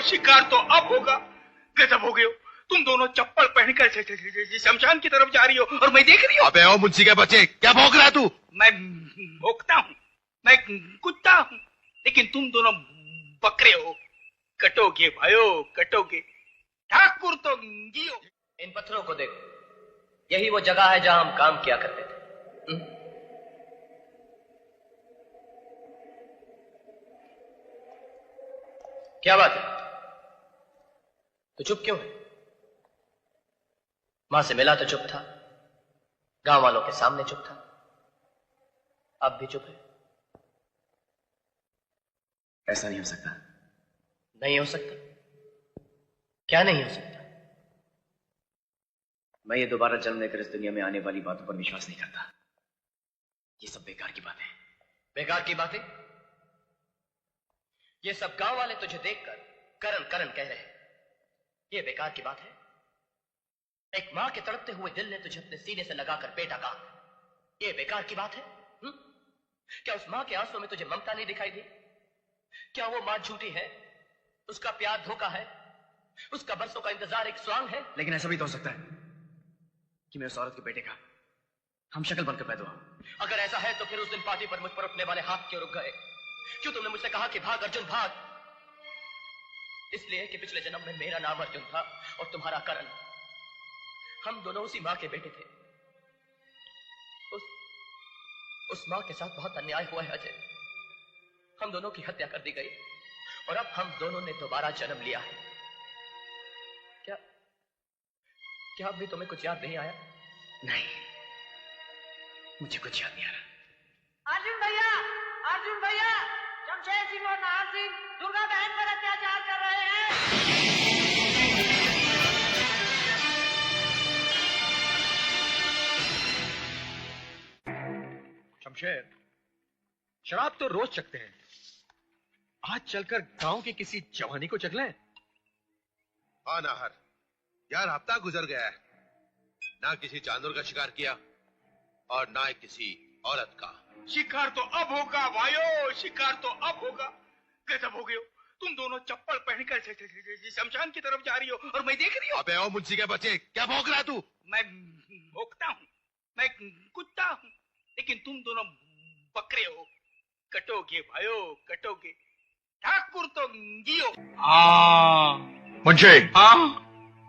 शिकार तो अब होगा। गजब हो गए हो तुम दोनों, चप्पल पहनकर शमशान की तरफ जा रही हो और मैं देख रही हूँ। अबे ओ मुंशी के बच्चे, क्या भौंक रहा तू? मैं भौंकता हूँ, मैं कुत्ता हूँ, लेकिन तुम दोनों बकरे हो। कटोगे भाइयों, कटोगे। ठाकुर तो जियो। इन पत्थरों को देखो, यही वो जगह है जहां हम काम किया करते थे। क्या बात है, तो चुप क्यों है? मां से मिला तो चुप था, गांव वालों के सामने चुप था, अब भी चुप है। ऐसा नहीं हो सकता। नहीं हो सकता? क्या नहीं हो सकता? मैं ये दोबारा जन्म लेकर इस दुनिया में आने वाली बातों पर विश्वास नहीं करता। ये सब बेकार की बातें। बेकार की बातें? ये सब गांव वाले तुझे देखकर करण करण कह रहे हैं, ये बेकार की बात है? एक मां के तड़पते हुए दिल ने तुझे अपने सीने से लगाकर बेटा कहा, ये बेकार की बात है? क्या उस मां के आंसुओं में तुझे ममता नहीं दिखाई दी? क्या वो मां झूठी है? उसका प्यार धोखा है? उसका बरसों का इंतजार एक स्वांग है? लेकिन ऐसा भी तो हो सकता है कि मैं उस औरत के बेटे का हम शक्ल बनकर पैदा हुआ। अगर ऐसा है तो फिर उस दिन पार्टी पर मुझ पर उठने वाले हाथ क्यों रुक गए? क्यों तुमने मुझसे कहा कि भाग अर्जुन भाग? इसलिए कि पिछले जन्म में मेरा नाम अर्जुन था और तुम्हारा करण। हम दोनों उसी मां के बेटे थे। उस मां के साथ बहुत अन्याय हुआ है अजय। हम दोनों की हत्या कर दी गई और अब हम दोनों ने दोबारा जन्म लिया है। क्या अब भी तुम्हें कुछ याद नहीं आया? नहीं, मुझे कुछ याद नहीं आ रहा। अर्जुन भैया, शमशेर सिंह और नाहर सिंह दुर्गा बहन पर अत्याचार कर रहे हैं। शमशेर, शराब तो रोज चखते हैं, आज चलकर गांव की किसी जवानी को चख लें। हाँ नाहर, यार हफ्ता गुजर गया है, ना किसी जानवर का शिकार किया और ना किसी औरत का। शिकार तो अब होगा भाइयों, शिकार तो अब होगा। गजब हो गए हो तुम दोनों, चप्पल पहनकर शमशान की तरफ जा रही हो और मैं देख रही हूँ। अबे ओ मुंशी के बच्चे, क्या भौंक रहा तू? मैं भौंकता हूँ, मैं कुत्ता हूँ, लेकिन तुम दोनों बकरे हो। कटोगे भाइयों, कटोगे। ठाकुर तो जियो। मुंशी, हाँ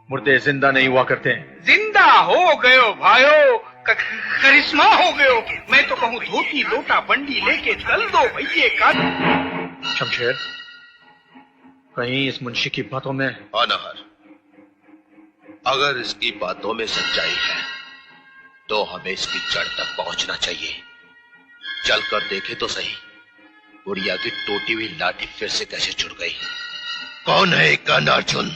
मुर्दे जिंदा नहीं हुआ करते हैं। जिंदा हो गए हो भाइयों, करिश्मा हो गए हो। मैं तो कहूँ धोती लोटा बंडी लेके चल दो भैये का। शमशेर, कहीं इस मुंशी की बातों में। हाँ नाहर, अगर इसकी बातों में सच्चाई है तो हमें इसकी जड़ तक पहुंचना चाहिए। चलकर देखे तो सही, बुढ़िया की टूटी हुई लाठी फिर से कैसे जुड़ गई। कौन है कर्ण अर्जुन?